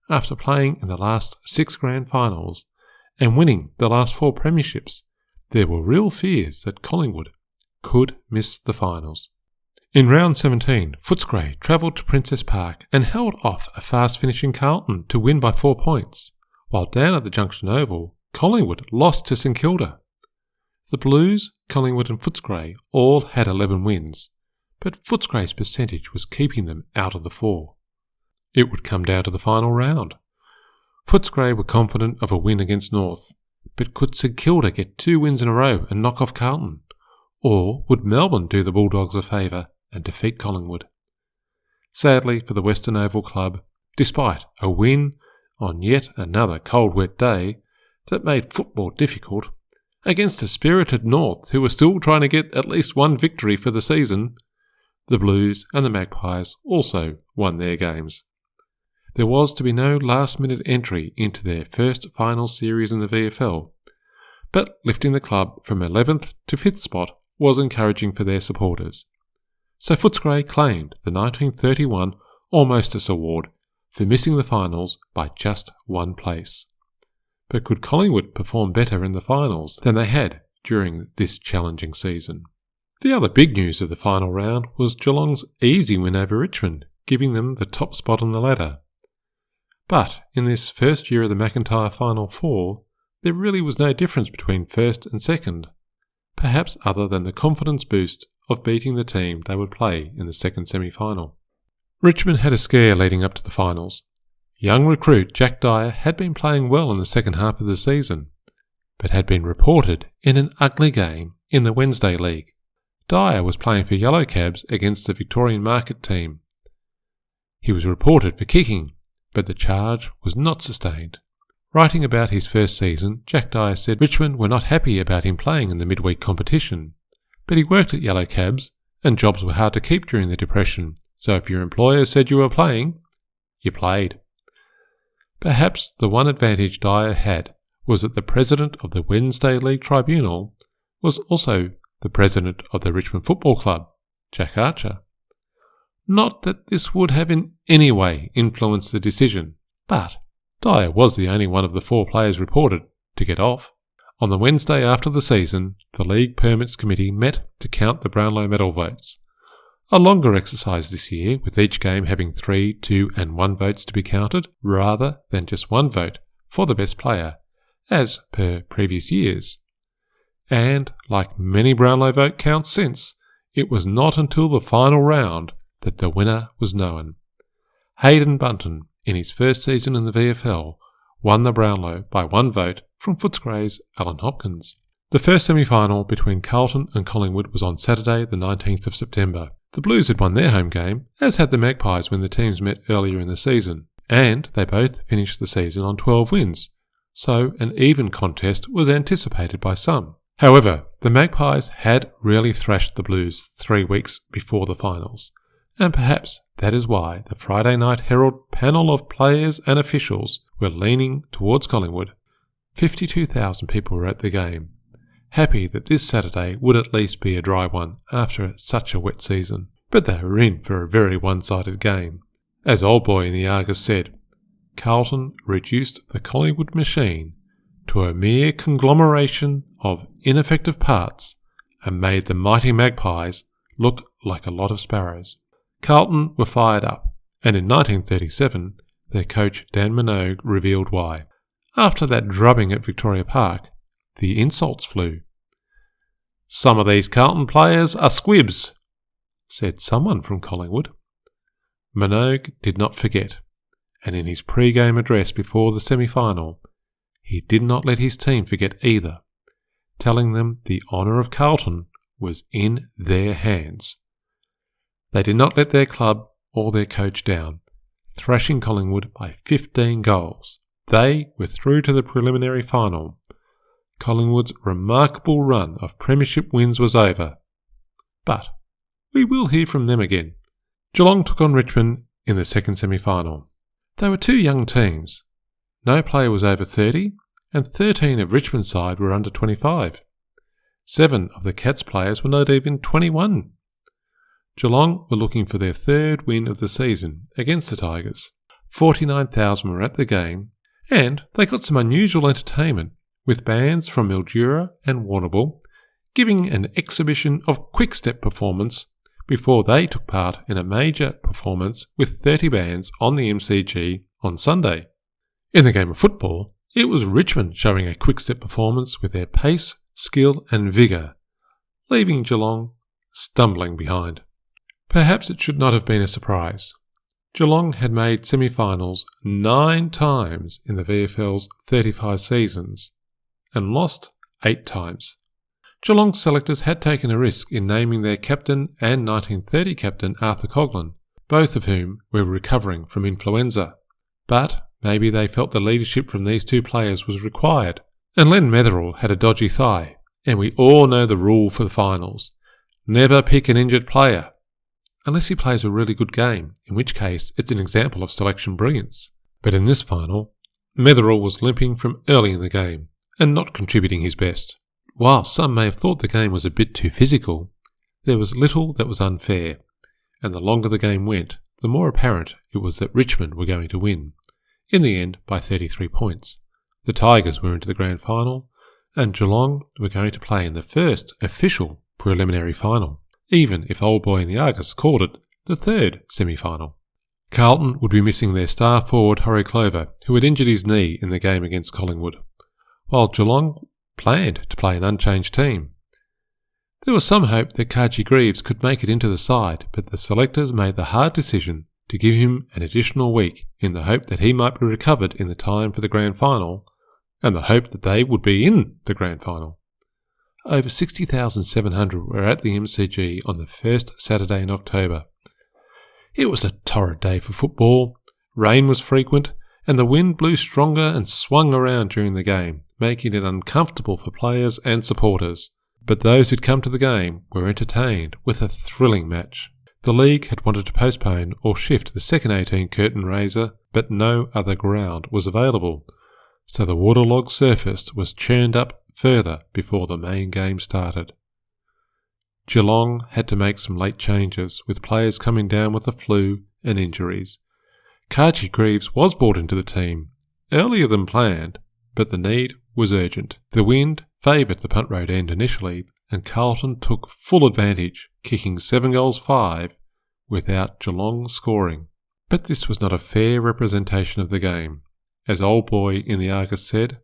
After playing in the last 6 grand finals and winning the last 4 premierships, there were real fears that Collingwood could miss the finals. In round 17, Footscray travelled to Princess Park and held off a fast-finishing Carlton to win by 4 points, while down at the Junction Oval, Collingwood lost to St Kilda. The Blues, Collingwood and Footscray all had 11 wins, but Footscray's percentage was keeping them out of the 4. It would come down to the final round. Footscray were confident of a win against North, but could St Kilda get 2 wins in a row and knock off Carlton? Or would Melbourne do the Bulldogs a favour and defeat Collingwood? Sadly for the Western Oval Club, despite a win on yet another cold wet day that made football difficult, against a spirited North who were still trying to get at least 1 victory for the season, the Blues and the Magpies also won their games. There was to be no last-minute entry into their first final series in the VFL, but lifting the club from 11th to 5th spot was encouraging for their supporters. So Footscray claimed the 1931 Almostus Award for missing the finals by just 1 place. But could Collingwood perform better in the finals than they had during this challenging season? The other big news of the final round was Geelong's easy win over Richmond, giving them the top spot on the ladder. But in this first year of the McIntyre Final Four, there really was no difference between first and second, perhaps other than the confidence boost of beating the team they would play in the second semi-final. Richmond had a scare leading up to the finals. Young recruit Jack Dyer had been playing well in the second half of the season, but had been reported in an ugly game in the Wednesday League. Dyer was playing for Yellow Cabs against the Victorian Market team. He was reported for kicking, but the charge was not sustained. Writing about his first season, Jack Dyer said Richmond were not happy about him playing in the midweek competition, but he worked at Yellow Cabs, and jobs were hard to keep during the Depression, so if your employer said you were playing, you played. Perhaps the one advantage Dyer had was that the president of the Wednesday League Tribunal was also the president of the Richmond Football Club, Jack Archer. Not that this would have in any way influenced the decision, but Dyer was the only one of the 4 players reported to get off. On the Wednesday after the season, the League Permits Committee met to count the Brownlow medal votes. A longer exercise this year, with each game having 3, 2 and 1 votes to be counted, rather than just 1 vote for the best player, as per previous years. And, like many Brownlow vote counts since, it was not until the final round that the winner was known. Hayden Bunton, in his first season in the VFL, won the Brownlow by 1 vote from Footscray's Alan Hopkins. The first semi-final between Carlton and Collingwood was on Saturday the 19th of September. The Blues had won their home game, as had the Magpies when the teams met earlier in the season, and they both finished the season on 12 wins, so an even contest was anticipated by some. However, the Magpies had really thrashed the Blues 3 weeks before the finals, and perhaps that is why the Friday Night Herald panel of players and officials were leaning towards Collingwood. 52,000 people were at the game, happy that this Saturday would at least be a dry one after such a wet season. But they were in for a very one-sided game, As Old Boy in the Argus said, Carlton reduced the Collingwood machine to a mere conglomeration of ineffective parts and made the mighty Magpies look like a lot of sparrows. Carlton were fired up, and in 1937 their coach Dan Minogue revealed why. After that drubbing at Victoria Park, the insults flew. "Some of these Carlton players are squibs," said someone from Collingwood. Minogue did not forget, and in his pre-game address before the semi-final, he did not let his team forget either, telling them the honour of Carlton was in their hands. They did not let their club or their coach down, thrashing Collingwood by 15 goals. They were through to the preliminary final. Collingwood's remarkable run of premiership wins was over. But we will hear from them again. Geelong took on Richmond in the second semi-final. They were two young teams. No player was over 30, and 13 of Richmond's side were under 25. 7 of the Cats players were not even 21. Geelong were looking for their third win of the season against the Tigers. 49,000 were at the game, and they got some unusual entertainment, with bands from Mildura and Warrnambool giving an exhibition of quick-step performance before they took part in a major performance with 30 bands on the MCG on Sunday. In the game of football, it was Richmond showing a quick-step performance with their pace, skill and vigour, leaving Geelong stumbling behind. Perhaps it should not have been a surprise. Geelong had made semi-finals 9 times in the VFL's 35 seasons and lost 8 times. Geelong's selectors had taken a risk in naming their captain and 1930 captain Arthur Coghlan, both of whom were recovering from influenza. But maybe they felt the leadership from these two players was required. And Len Metherell had a dodgy thigh, and we all know the rule for the finals. Never pick an injured player, unless he plays a really good game, in which case it's an example of selection brilliance. But in this final, Metherell was limping from early in the game, and not contributing his best. While some may have thought the game was a bit too physical, there was little that was unfair, and the longer the game went, the more apparent it was that Richmond were going to win, in the end by 33 points. The Tigers were into the grand final, and Geelong were going to play in the first official preliminary final, even if Old Boy in the Argus called it the third semi-final. Carlton would be missing their star forward Horry Clover, who had injured his knee in the game against Collingwood, while Geelong planned to play an unchanged team. There was some hope that Kaji Greaves could make it into the side, but the selectors made the hard decision to give him an additional week in the hope that he might be recovered in the time for the grand final, and the hope that they would be in the grand final. Over 60,700 were at the MCG on the first Saturday in October. It was a torrid day for football. Rain was frequent, and the wind blew stronger and swung around during the game, making it uncomfortable for players and supporters. But those who'd come to the game were entertained with a thrilling match. The league had wanted to postpone or shift the second 18 curtain raiser, but no other ground was available, so the waterlogged surface was churned up further before the main game started. Geelong had to make some late changes, with players coming down with the flu and injuries. Kaji Greaves was brought into the team, earlier than planned, but the need was urgent. The wind favoured the punt road end initially, and Carlton took full advantage, kicking 7-5 without Geelong scoring. But this was not a fair representation of the game. As Old Boy in the Argus said,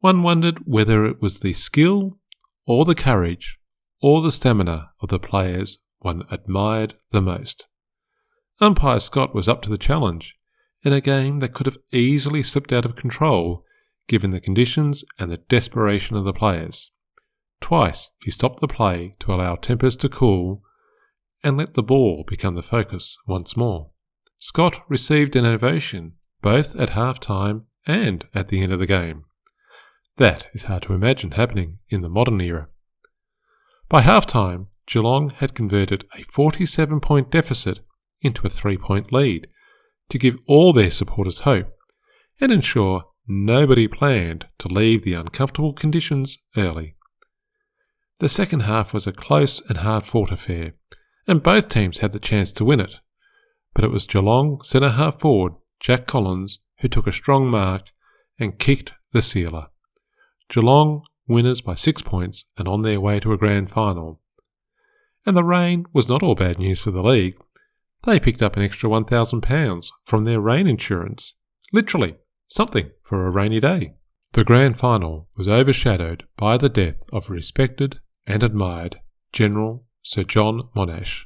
one wondered whether it was the skill or the courage or the stamina of the players one admired the most. Umpire Scott was up to the challenge, in a game that could have easily slipped out of control given the conditions and the desperation of the players. Twice he stopped the play to allow tempers to cool and let the ball become the focus once more. Scott received an ovation both at half-time and at the end of the game. That is hard to imagine happening in the modern era. By half-time, Geelong had converted a 47-point deficit into a 3-point lead to give all their supporters hope and ensure nobody planned to leave the uncomfortable conditions early. The second half was a close and hard-fought affair, and both teams had the chance to win it, but it was Geelong centre-half forward Jack Collins who took a strong mark and kicked the sealer. Geelong winners by 6 points and on their way to a grand final. And the rain was not all bad news for the league. They picked up an extra £1,000 from their rain insurance. Literally, something for a rainy day. The grand final was overshadowed by the death of respected and admired General Sir John Monash.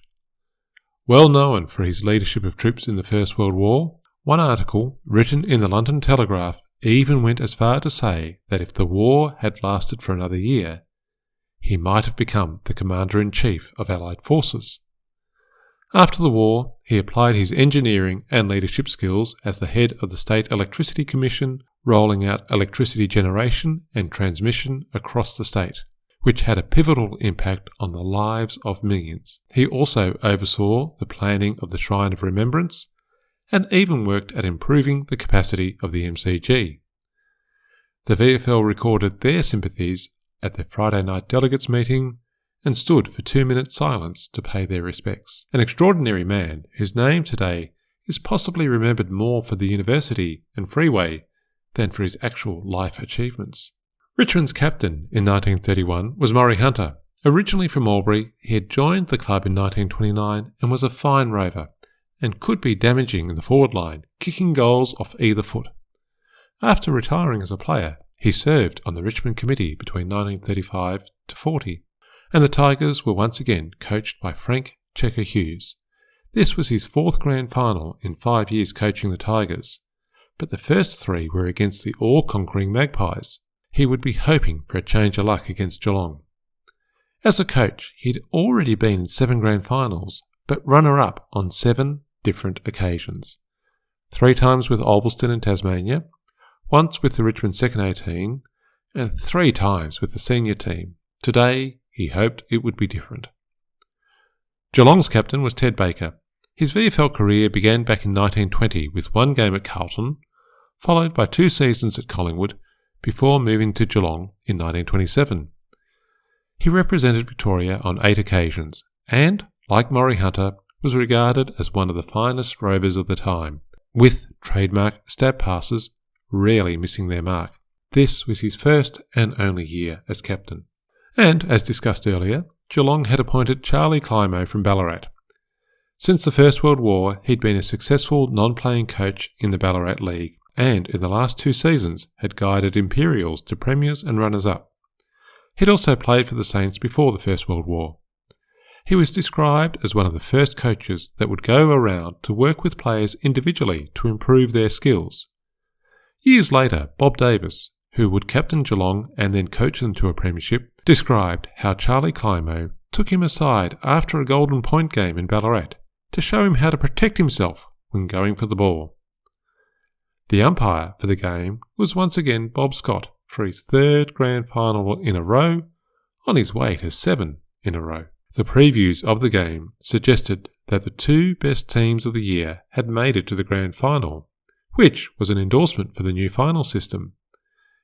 Well known for his leadership of troops in the First World War, one article written in the London Telegraph even went as far to say that if the war had lasted for another year, he might have become the Commander-in-Chief of Allied forces. After the war, he applied his engineering and leadership skills as the head of the State Electricity Commission, rolling out electricity generation and transmission across the state, which had a pivotal impact on the lives of millions. He also oversaw the planning of the Shrine of Remembrance and even worked at improving the capacity of the MCG. The VFL recorded their sympathies at their Friday night delegates meeting and stood for 2-minute silence to pay their respects. An extraordinary man whose name today is possibly remembered more for the university and freeway than for his actual life achievements. Richmond's captain in 1931 was Murray Hunter. Originally from Albury, he had joined the club in 1929 and was a fine rover and could be damaging in the forward line, kicking goals off either foot. After retiring as a player, he served on the Richmond committee between 1935 to 40, and the Tigers were once again coached by Frank Checker Hughes. This was his 4th grand final in 5 years coaching the Tigers, but the first 3 were against the all-conquering Magpies. He would be hoping for a change of luck against Geelong. As a coach, he'd already been in 7 grand finals, but runner-up on 7 different occasions. 3 times with Ulverston in Tasmania, once with the Richmond second 18, and 3 times with the senior team. Today, he hoped it would be different. Geelong's captain was Ted Baker. His VFL career began back in 1920 with 1 game at Carlton, followed by 2 seasons at Collingwood, before moving to Geelong in 1927. He represented Victoria on 8 occasions, and, like Murray Hunter, was regarded as one of the finest rovers of the time, with trademark stab passes rarely missing their mark. This was his first and only year as captain. And, as discussed earlier, Geelong had appointed Charlie Climo from Ballarat. Since the First World War, he'd been a successful non-playing coach in the Ballarat League, and in the last 2 seasons had guided Imperials to premiers and runners-up. He'd also played for the Saints before the First World War. He was described as one of the first coaches that would go around to work with players individually to improve their skills. Years later, Bob Davis, who would captain Geelong and then coach them to a premiership, described how Charlie Climo took him aside after a Golden Point game in Ballarat to show him how to protect himself when going for the ball. The umpire for the game was once again Bob Scott for his 3rd grand final in a row, on his way to 7 in a row. The previews of the game suggested that the 2 best teams of the year had made it to the grand final, which was an endorsement for the new final system.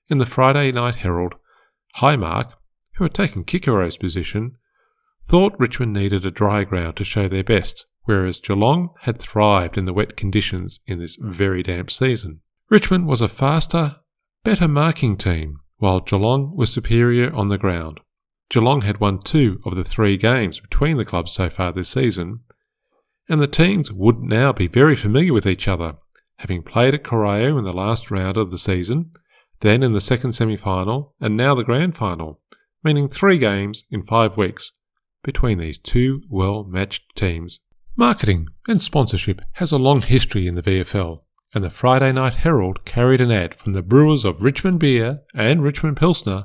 In the Friday Night Herald, Highmark, who had taken Kikero's position, thought Richmond needed a dry ground to show their best, whereas Geelong had thrived in the wet conditions in this very damp season. Richmond was a faster, better marking team, while Geelong was superior on the ground. Geelong had won 2 of the 3 games between the clubs so far this season, and the teams would now be very familiar with each other, having played at Corio in the last round of the season, then in the second semi-final, and now the grand final, meaning 3 games in 5 weeks between these 2 well-matched teams. Marketing and sponsorship has a long history in the VFL, and the Friday Night Herald carried an ad from the brewers of Richmond Beer and Richmond Pilsner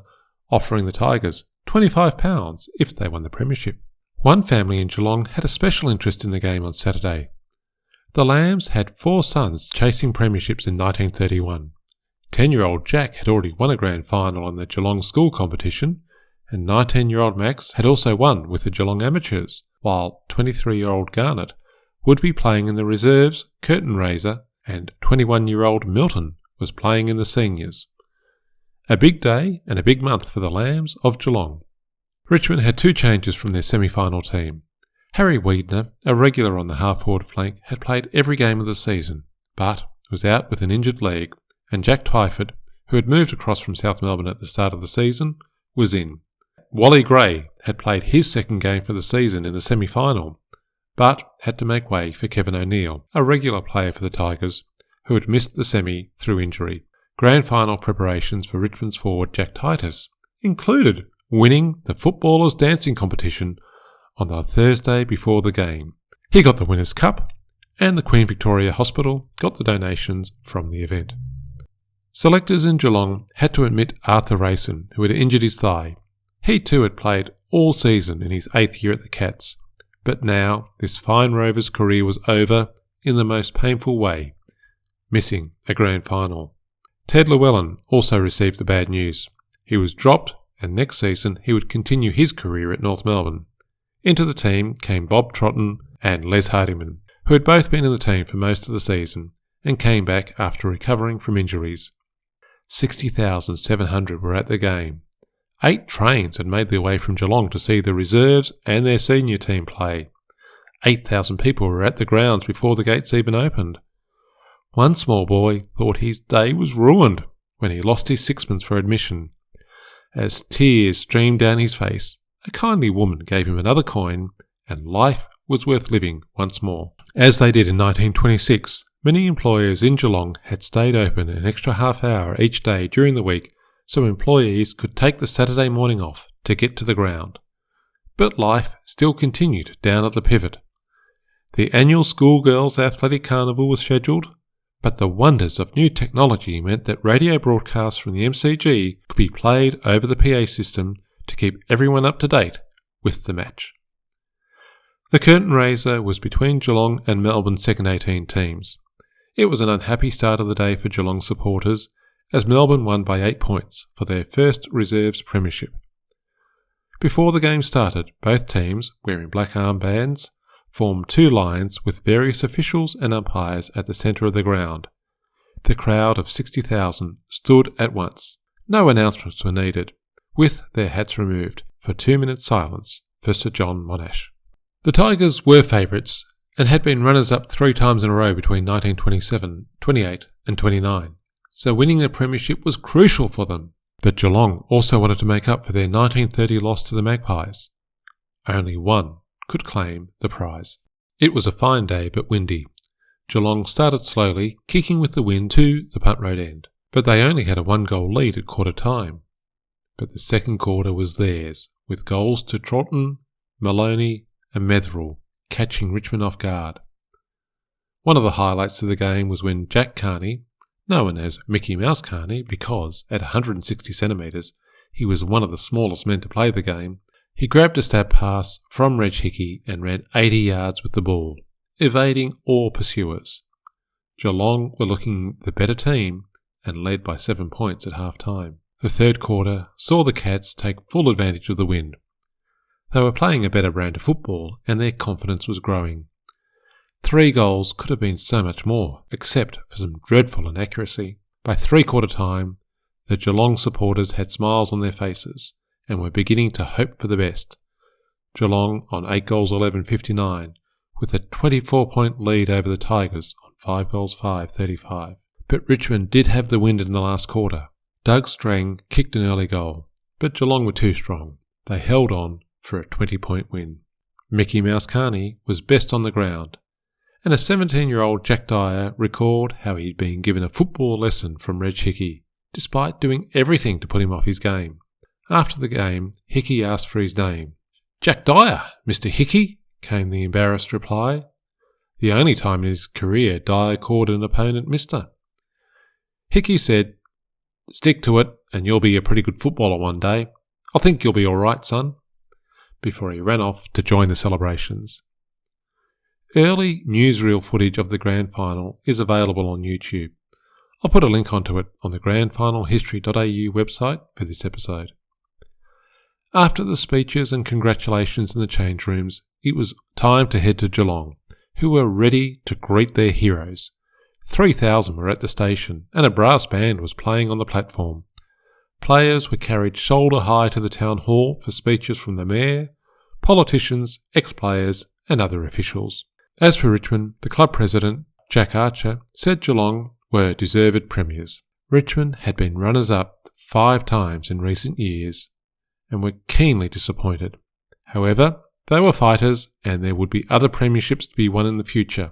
offering the Tigers £25 if they won the premiership. One family in Geelong had a special interest in the game on Saturday. The Lambs had 4 sons chasing premierships in 1931. 10-year-old Jack had already won a grand final in the Geelong school competition, and 19-year-old Max had also won with the Geelong Amateurs, while 23-year-old Garnet would be playing in the reserves curtain raiser, and 21-year-old Milton was playing in the seniors. A big day and a big month for the Lambs of Geelong. Richmond had 2 changes from their semi-final team. Harry Wiedner, a regular on the half-forward flank, had played every game of the season, but was out with an injured leg, and Jack Twyford, who had moved across from South Melbourne at the start of the season, was in. Wally Gray had played his second game for the season in the semi-final, but had to make way for Kevin O'Neill, a regular player for the Tigers, who had missed the semi through injury. Grand final preparations for Richmond's forward Jack Titus included winning the footballers' dancing competition on the Thursday before the game. He got the Winners' Cup, and the Queen Victoria Hospital got the donations from the event. Selectors in Geelong had to admit Arthur Rayson, who had injured his thigh. He too had played all season in his 8th year at the Cats, but now this fine Rover's career was over in the most painful way, missing a grand final. Ted Llewellyn also received the bad news. He was dropped, and next season he would continue his career at North Melbourne. Into the team came Bob Trotton and Les Hardiman, who had both been in the team for most of the season and came back after recovering from injuries. 60,700 were at the game. 8 trains had made their way from Geelong to see the reserves and their senior team play. 8,000 people were at the grounds before the gates even opened. One small boy thought his day was ruined when he lost his sixpence for admission. As tears streamed down his face, a kindly woman gave him another coin, and life was worth living once more. As they did in 1926, many employers in Geelong had stayed open an extra half hour each day during the week so employees could take the Saturday morning off to get to the ground. But life still continued down at the Pivot. The annual Schoolgirls Athletic Carnival was scheduled, but the wonders of new technology meant that radio broadcasts from the MCG could be played over the PA system to keep everyone up to date with the match. The curtain raiser was between Geelong and Melbourne's second 18 teams. It was an unhappy start of the day for Geelong supporters, as Melbourne won by 8 points for their first reserves premiership. Before the game started, both teams, wearing black armbands, formed 2 lines with various officials and umpires at the centre of the ground. The crowd of 60,000 stood at once. No announcements were needed, with their hats removed, for 2-minute silence for Sir John Monash. The Tigers were favourites and had been runners-up 3 times in a row between 1927, 28 and 29, so winning the premiership was crucial for them. But Geelong also wanted to make up for their 1930 loss to the Magpies. Only one could claim the prize. It was a fine day but windy. Geelong started slowly, kicking with the wind to the punt road end, but they only had a 1-goal lead at quarter time. But the second quarter was theirs, with goals to Trotton, Maloney and Metherell catching Richmond off guard. One of the highlights of the game was when Jack Carney, known as Mickey Mouse Carney because at 160 centimetres he was one of the smallest men to play the game, he grabbed a stab pass from Reg Hickey and ran 80 yards with the ball, evading all pursuers. Geelong were looking the better team and led by 7 points at half-time. The third quarter saw the Cats take full advantage of the wind. They were playing a better brand of football and their confidence was growing. 3 goals could have been so much more, except for some dreadful inaccuracy. By 3/4 time, the Geelong supporters had smiles on their faces and were beginning to hope for the best. Geelong on 8 goals 11-59, with a 24-point lead over the Tigers on 5 goals 5-35. But Richmond did have the wind in the last quarter. Doug Strang kicked an early goal, but Geelong were too strong. They held on for a 20-point win. Mickey Mouse Carney was best on the ground, and a 17-year-old Jack Dyer recalled how he'd been given a football lesson from Reg Hickey, despite doing everything to put him off his game. After the game, Hickey asked for his name. "Jack Dyer, Mr. Hickey," came the embarrassed reply. The only time in his career Dyer called an opponent Mr. Hickey said, "Stick to it, and you'll be a pretty good footballer one day. I think you'll be all right, son," before he ran off to join the celebrations. Early newsreel footage of the grand final is available on YouTube. I'll put a link onto it on the grandfinalhistory.au website for this episode. After the speeches and congratulations in the change rooms, it was time to head to Geelong, who were ready to greet their heroes. 3,000 were at the station, and a brass band was playing on the platform. Players were carried shoulder high to the town hall for speeches from the mayor, politicians, ex-players, and other officials. As for Richmond, the club president, Jack Archer, said Geelong were deserved premiers. Richmond had been runners-up 5 times in recent years and were keenly disappointed. However, they were fighters and there would be other premierships to be won in the future,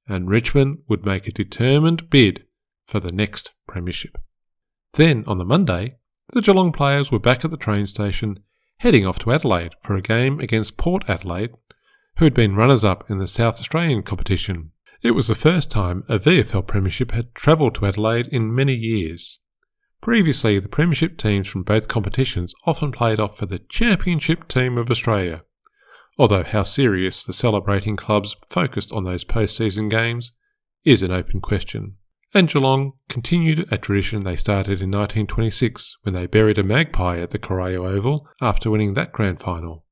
and Richmond would make a determined bid for the next premiership. Then, on the Monday, the Geelong players were back at the train station, heading off to Adelaide for a game against Port Adelaide, who had been runners-up in the South Australian competition. It was the first time a VFL premiership had travelled to Adelaide in many years. Previously, the premiership teams from both competitions often played off for the championship team of Australia, although how serious the celebrating clubs focused on those post-season games is an open question. And Geelong continued a tradition they started in 1926 when they buried a magpie at the Corio Oval after winning that grand final.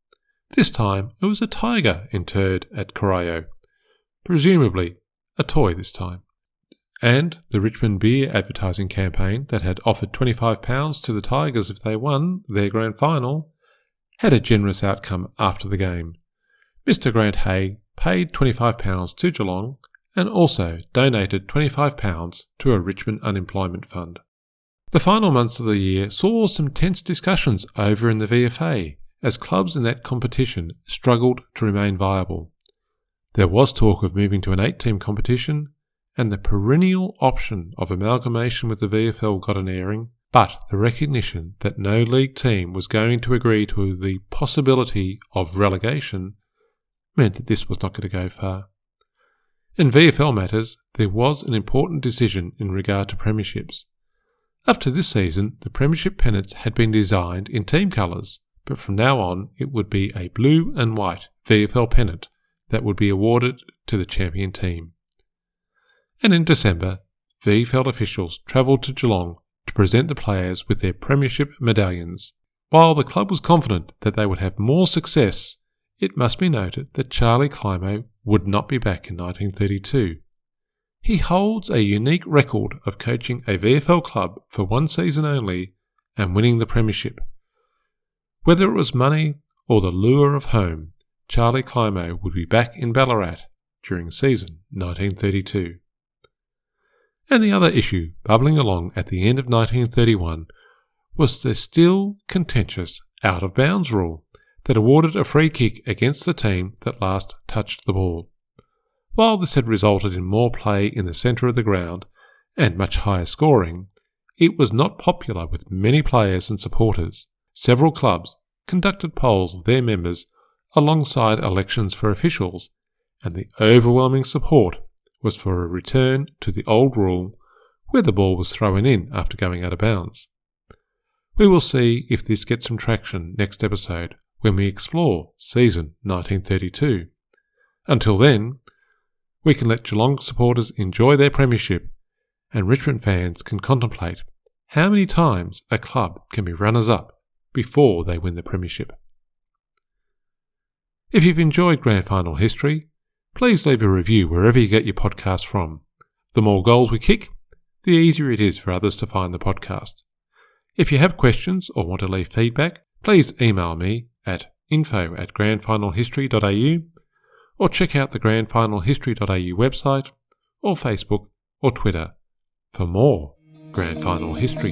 This time it was a tiger interred at Corio, presumably a toy this time. And the Richmond beer advertising campaign that had offered £25 to the Tigers if they won their grand final had a generous outcome after the game. Mr. Grant Hay paid £25 to Geelong and also donated £25 to a Richmond unemployment fund. The final months of the year saw some tense discussions over in the VFA as clubs in that competition struggled to remain viable. There was talk of moving to an 8-team competition, and the perennial option of amalgamation with the VFL got an airing, but the recognition that no league team was going to agree to the possibility of relegation meant that this was not going to go far. In VFL matters, there was an important decision in regard to premierships. Up to this season, the premiership pennants had been designed in team colours, but from now on it would be a blue and white VFL pennant that would be awarded to the champion team. And in December, VFL officials travelled to Geelong to present the players with their premiership medallions. While the club was confident that they would have more success, it must be noted that Charlie Climo would not be back in 1932. He holds a unique record of coaching a VFL club for 1 season only and winning the premiership. Whether it was money or the lure of home, Charlie Climo would be back in Ballarat during season 1932. And the other issue bubbling along at the end of 1931 was the still contentious out-of-bounds rule that awarded a free kick against the team that last touched the ball. While this had resulted in more play in the centre of the ground and much higher scoring, it was not popular with many players and supporters. Several clubs conducted polls of their members alongside elections for officials, and the overwhelming support was for a return to the old rule where the ball was thrown in after going out of bounds. We will see if this gets some traction next episode when we explore season 1932. Until then, we can let Geelong supporters enjoy their premiership, and Richmond fans can contemplate how many times a club can be runners-up before they win the premiership. If you've enjoyed Grand Final History, please leave a review wherever you get your podcast from. The more goals we kick, the easier it is for others to find the podcast. If you have questions or want to leave feedback, please email me at info@grandfinalhistory.au or check out the grandfinalhistory.au website or Facebook or Twitter for more Grand Final History.